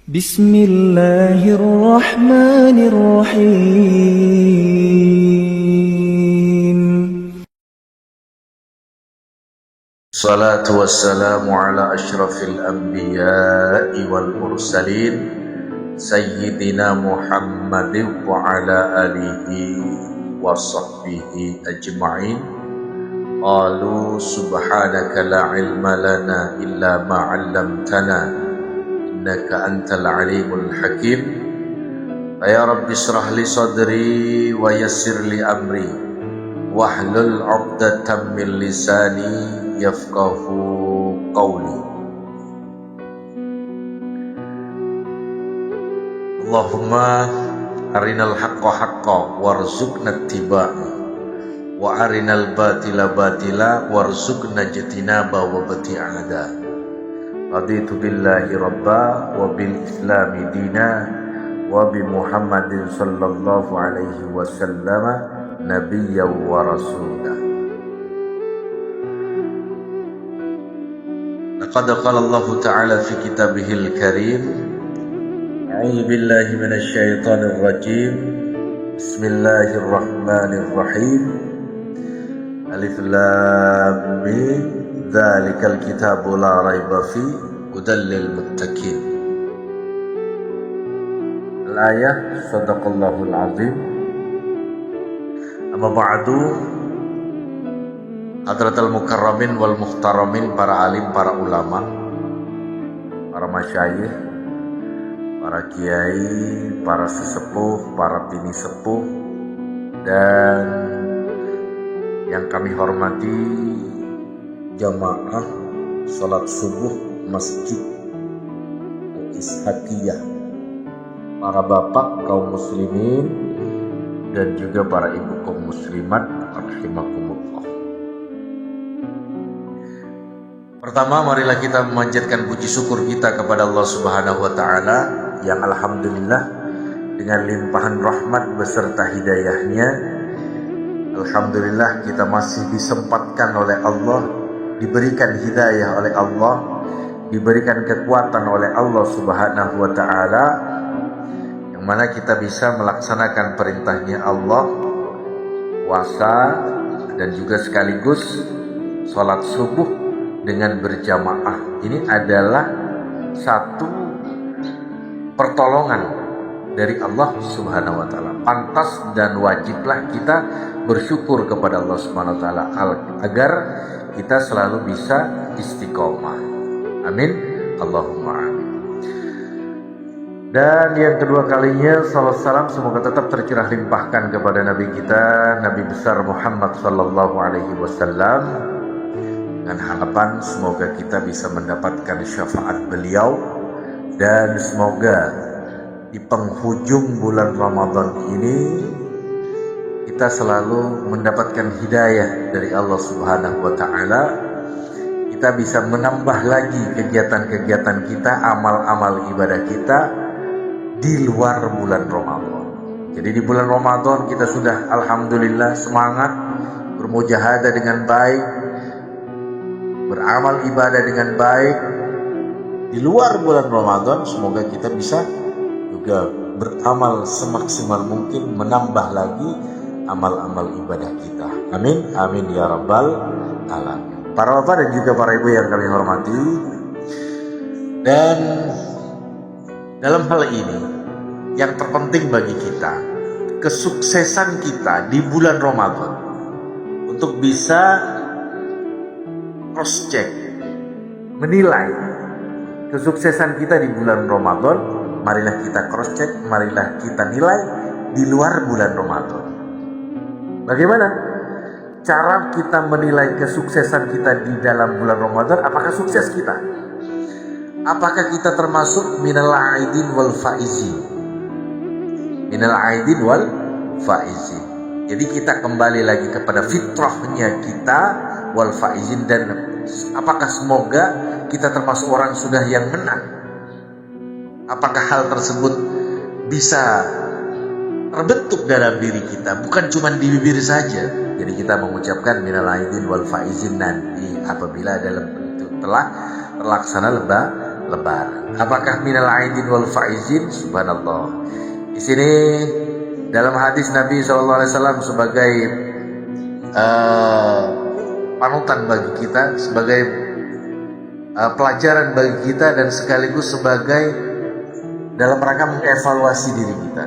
بسم الله الرحمن الرحيم. الصلاة والسلام على أشرف الأنبياء والمرسلين سيدنا محمد وعلى آله وصحبه أجمعين. قالوا سبحانك لا علم لنا إلا ما علمتنا إنك أنت العليم الحكيم. يا رب اشرح لي صدري ويسر لي أمري واحلل عقدة من لساني يفقه قولي. اللهم أرنا الحق حقا وارزقنا اتباعه وأرنا الباطل باطلا وارزقنا اجتنابه وابتعاده. رضيت بالله ربا وبالإسلام دينا وبمحمد صلى الله عليه وسلم نبيا ورسولا. لقد قال الله تعالى في كتابه الكريم: أعوذ بالله من الشيطان الرجيم، بسم الله الرحمن الرحيم، ألف لام ميم، ذلك الكتاب لا ريب فيه هدى للمتقين. الآية صدق الله العظيم. Amma ba'du, hadratal mukarramin wal muhtaramin, para alim, para ulama, para masyayikh, para kiai, para sesepuh, para bini sepuh, dan yang kami hormati jamaah salat subuh Masjid Al-Ishaqiyah, para bapak kaum muslimin dan juga para ibu kaum muslimat rahimakumullah. Pertama, marilah kita memanjatkan puji syukur kita kepada Allah Subhanahu wa taala yang alhamdulillah dengan limpahan rahmat beserta hidayahnya, alhamdulillah kita masih disempatkan oleh Allah, diberikan hidayah oleh Allah, diberikan kekuatan oleh Allah Subhanahu wa taala, yang mana kita bisa melaksanakan perintahnya Allah, puasa, dan juga sekaligus sholat subuh dengan berjamaah. Ini adalah satu pertolongan dari Allah Subhanahu wa taala. Pantas dan wajiblah kita bersyukur kepada Allah Subhanahu wa taala agar kita selalu bisa istiqomah. Amin, Allahumma amin. Dan yang kedua kalinya, salam salam semoga tetap tercurah limpahkan kepada Nabi kita, Nabi besar Muhammad sallallahu alaihi wasallam, dengan harapan semoga kita bisa mendapatkan syafaat beliau, dan semoga di penghujung bulan Ramadan ini kita selalu mendapatkan hidayah dari Allah Subhanahu wa taala. Kita bisa menambah lagi kegiatan-kegiatan kita, amal-amal ibadah kita di luar bulan Ramadan. Jadi di bulan Ramadan kita sudah alhamdulillah semangat bermujahadah dengan baik, beramal ibadah dengan baik. Di luar bulan Ramadan semoga kita bisa juga beramal semaksimal mungkin, menambah lagi amal-amal ibadah kita. Amin, amin ya rabbal alamin. Para bapak dan juga para ibu yang kami hormati, dan dalam hal ini yang terpenting bagi kita, kesuksesan kita di bulan Ramadan, untuk bisa cross check, menilai kesuksesan kita di bulan Ramadan, marilah kita cross check, marilah kita nilai di luar bulan Ramadan. Bagaimana cara kita menilai kesuksesan kita di dalam bulan Ramadan? Apakah sukses kita? Apakah kita termasuk minal aidin wal faizin? Minal aidin wal faizin. Jadi kita kembali lagi kepada fitrahnya kita, wal faizin, dan apakah semoga kita termasuk orang sudah yang menang? Apakah hal tersebut bisa terbentuk dalam diri kita, bukan cuma di bibir saja? Jadi kita mengucapkan minal aidin wal faizin nanti apabila dalam bentuk telah terlaksana Lebaran. Apakah minal aidin wal faizin? Subhanallah. Di sini dalam hadis Nabi SAW sebagai panutan bagi kita, sebagai pelajaran bagi kita, dan sekaligus sebagai dalam rangka mengevaluasi diri kita.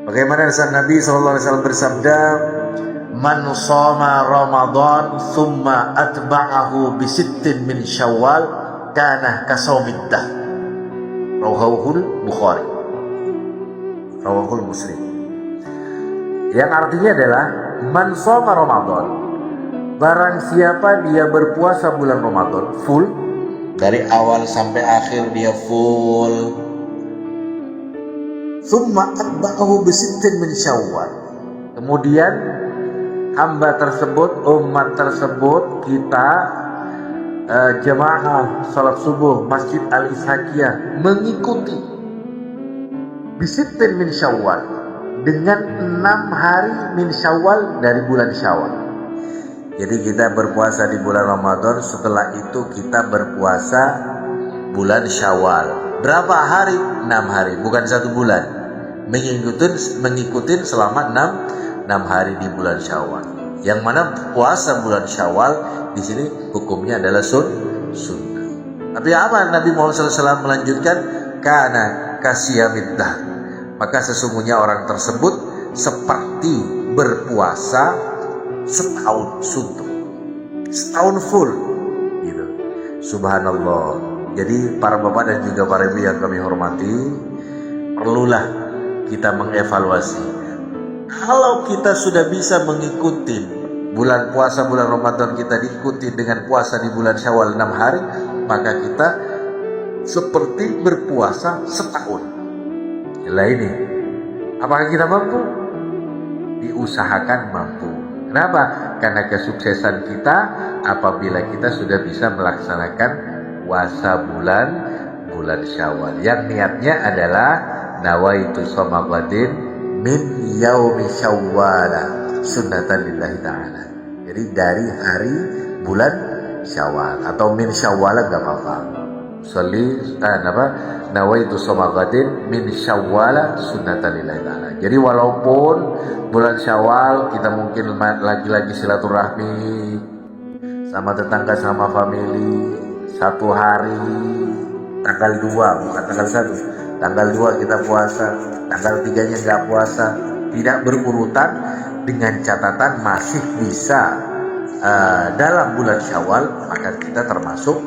Bagaimana Nabi SAW bersabda, "Man shoma Ramadan thumma atba'ahu bi sittin min Syawal kana kasawmid dahr." Rawahul Bukhari, rawahul Muslim. Yang artinya adalah man shoma Ramadan, barang siapa dia berpuasa bulan Ramadan full, dari awal sampai akhir dia full, summa atba'ahu bisittin min Syawal, kemudian hamba tersebut, umat tersebut, kita jemaah salat subuh Masjid Al-Ishaqiyah mengikuti bisittin min Syawal, dengan 6 hari min Syawal dari bulan Syawal. Jadi kita berpuasa di bulan Ramadan, setelah itu kita berpuasa bulan Syawal. Berapa hari? 6 hari, bukan 1 bulan. Mengikutin selama 6 hari di bulan Syawal. Yang mana puasa bulan Syawal di sini hukumnya adalah sunnah. Tapi apa Nabi Muhammad SAW melanjutkan? Kana kasiyamid dahr, maka sesungguhnya orang tersebut seperti berpuasa setahun suntuk, setahun full gitu. Subhanallah. Jadi para bapak dan juga para ibu yang kami hormati, perlulah kita mengevaluasi. Kalau kita sudah bisa mengikuti bulan puasa bulan Ramadan, kita diikuti dengan puasa di bulan Syawal 6 hari, maka kita seperti berpuasa setahun. Yalah ini, apakah kita mampu? Diusahakan mampu. Kenapa? Karena kesuksesan kita apabila kita sudah bisa melaksanakan puasa bulan Syawal, yang niatnya adalah nawaitu shoma ghadin min yaumi Syawal sunnatan lillahi ta'ala. Jadi dari hari bulan Syawal atau min Syawal enggak apa-apa. Nawaitu shoma ghadin min Syawal sunnatan lillahi ta'ala. Jadi walaupun bulan Syawal kita mungkin lagi-lagi silaturahmi sama tetangga sama family, 1 hari tanggal 2, bukan tanggal 1, tanggal 2 kita puasa, tanggal 3-nya enggak puasa, tidak berurutan, dengan catatan masih bisa dalam bulan Syawal, maka kita termasuk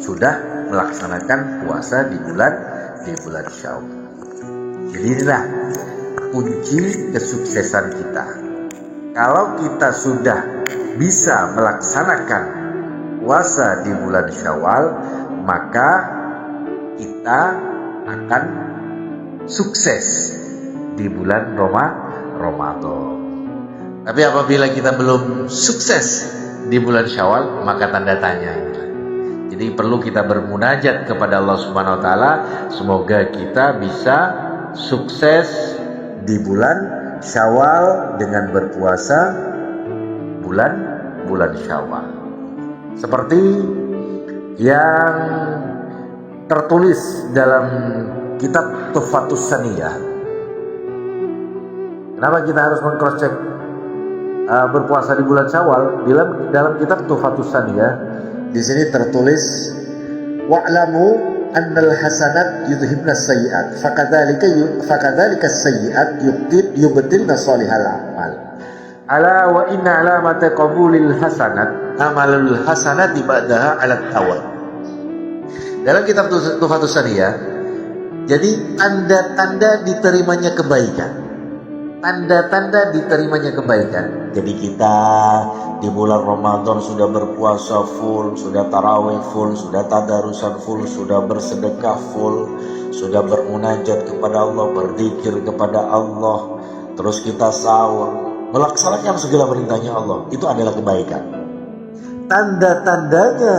sudah melaksanakan puasa di bulan Syawal. Jadi inilah kunci kesuksesan kita. Kalau kita sudah bisa melaksanakan puasa di bulan Syawal, maka kita akan sukses di bulan Ramadan. Tapi apabila kita belum sukses di bulan Syawal, maka tanda tanya. Jadi perlu kita bermunajat kepada Allah Subhanahu wa taala, semoga kita bisa sukses di bulan Syawal dengan berpuasa bulan Syawal. Seperti yang tertulis dalam kitab Tuhfatus Saniyah. Kenapa kita harus meng-cross check berpuasa di bulan Syawal? Dalam kitab Tuhfatus Saniyah di sini tertulis, wa'lamu annal hasanat yudhibna sayyi'at fakadzalika sayyi'at yubtilna salihal amal. Ala wa inna alamata qabulil hasanat amalul hasanati ba'daha 'ala tawal. Dalam kitab Tuhfatus Saniyah, jadi tanda-tanda diterimanya kebaikan. Tanda-tanda diterimanya kebaikan. Jadi kita di bulan Ramadan sudah berpuasa full, sudah tarawih full, sudah tadarusan full, sudah bersedekah full, sudah bermunajat kepada Allah, berzikir kepada Allah, terus kita sahur, melaksanakan segala perintahnya Allah. Itu adalah kebaikan. Tanda-tandanya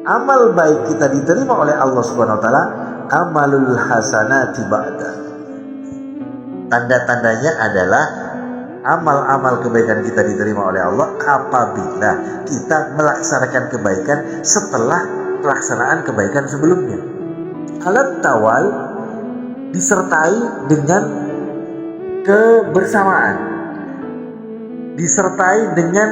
amal baik kita diterima oleh Allah Subhanahu wa taala, amalul hasanati ba'da. Tanda-tandanya adalah amal-amal kebaikan kita diterima oleh Allah apabila kita melaksanakan kebaikan setelah pelaksanaan kebaikan sebelumnya. Alat tawal disertai dengan kebersamaan, disertai dengan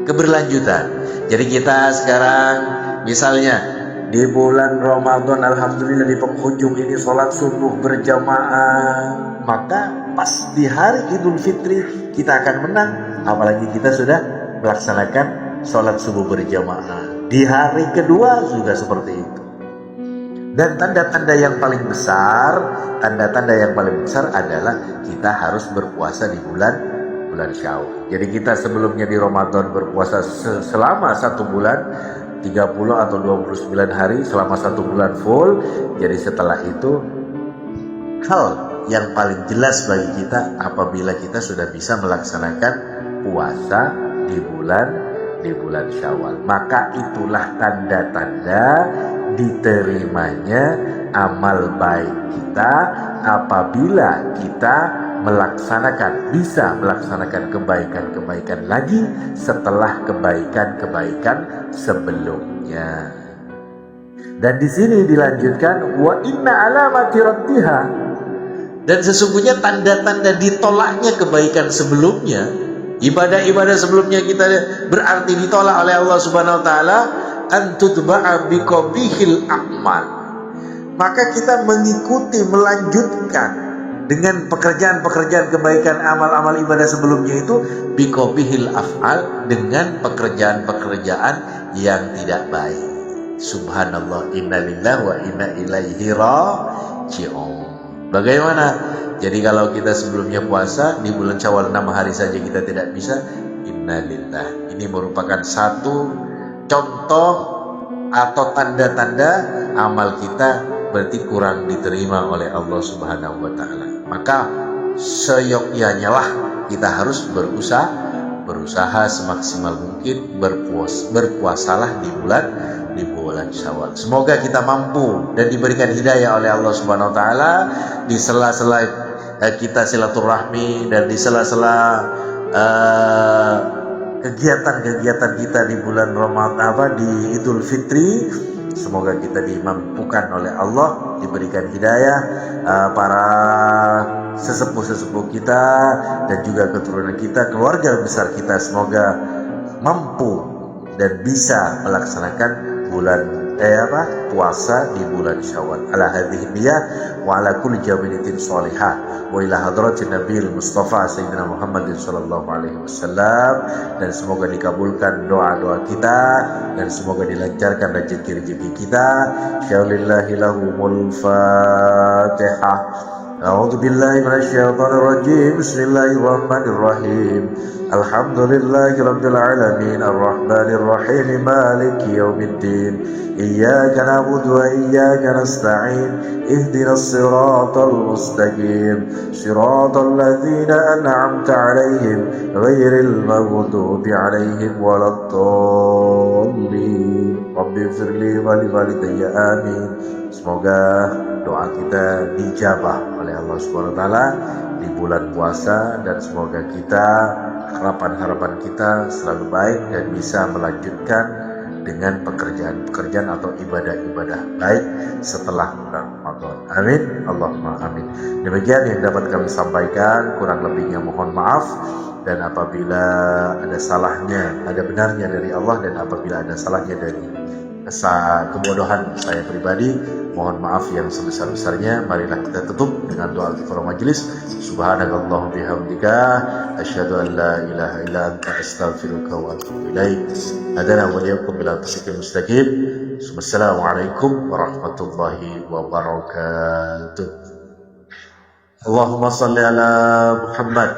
keberlanjutan. Jadi kita sekarang misalnya di bulan Ramadan, alhamdulillah di penghujung ini sholat subuh berjamaah, maka pas di hari Idul Fitri kita akan menang, apalagi kita sudah melaksanakan sholat subuh berjamaah. Di hari kedua juga seperti itu. Dan tanda-tanda yang paling besar adalah kita harus berpuasa di bulan Syawal. Jadi kita sebelumnya di Ramadan berpuasa selama 1 bulan, 30 atau 29 hari selama 1 bulan full. Jadi setelah itu hal yang paling jelas bagi kita apabila kita sudah bisa melaksanakan puasa di bulan Syawal. Maka itulah tanda-tanda diterimanya amal baik kita apabila kita bisa melaksanakan kebaikan-kebaikan lagi setelah kebaikan-kebaikan sebelumnya. Dan di sini dilanjutkan wa inna alamati raddiha, dan sesungguhnya tanda-tanda ditolaknya kebaikan sebelumnya, ibadah-ibadah sebelumnya kita berarti ditolak oleh Allah Subhanahu wa taala, an tutba'a biqabihil a'mal. Maka kita mengikuti, melanjutkan dengan pekerjaan-pekerjaan kebaikan, amal-amal ibadah sebelumnya itu biqabihil af'al, dengan pekerjaan-pekerjaan yang tidak baik. Subhanallah, innalillahi wa inna ilaihi raji'un. Bagaimana? Jadi kalau kita sebelumnya puasa di bulan Syawal 6 hari saja kita tidak bisa, innalillah. Ini merupakan satu contoh atau tanda-tanda amal kita berarti kurang diterima oleh Allah Subhanahu wa taala. Maka seyogyanya lah kita harus berusaha semaksimal mungkin berpuasalah di bulan Syawal. Semoga kita mampu dan diberikan hidayah oleh Allah Subhanahu wa taala di sela-sela kita silaturahmi dan di sela-sela kegiatan-kegiatan kita di bulan Ramadan, di Idul Fitri. Semoga kita dimampukan oleh Allah, diberikan hidayah para sesepuh-sesepuh kita dan juga keturunan kita, keluarga besar kita, semoga mampu dan bisa melaksanakan puasa di bulan Syawal. Ala hadhihi niyah wa ala kulli jabinatin shalihah wa ila hadratin Nabiyil Mustafa Sayyidina Muhammadin sallallahu alaihi wasallam. Dan semoga dikabulkan doa-doa kita dan semoga dilancarkan rezeki-rezeki kita. Syaulillahi lahumul Fatihah. A'udzu billahi minasyaitonir rajim. Bismillahirrahmanirrahim. Alhamdulillahi rabbil alamin arrahmanir rahim maliki yaumiddin. Iyyaka na'budu wa iyyaka nasta'in. Ihdinas siratal mustaqim. Siratal ladzina an'amta 'alaihim ghairil maghdubi 'alaihim waladdallin. Rabbighfirli wa li walidayya amin. Semoga doa kita dijabah oleh Allah Subhanahu wa taala di bulan puasa, dan semoga kita, harapan-harapan kita selalu baik dan bisa melanjutkan dengan pekerjaan-pekerjaan atau ibadah-ibadah baik setelah bulan Ramadan. Amin. Allahumma amin. Demikian yang dapat kami sampaikan, kurang lebihnya mohon maaf. Dan apabila ada salahnya, ada benarnya dari Allah, dan apabila ada salahnya dari kebodohan saya pribadi, mohon maaf yang sebesar-besarnya. Marilah kita tutup dengan doa kifaratul majelis. Subhanakallahumma bihamdika asyhadu an la ilaha illa anta astaghfiruka wa atubu ilaik. Hadana wa iyyakum ila tariqil mustaqim. Wassalamualaikum warahmatullahi wabarakatuh. Allahumma shalli ala Muhammad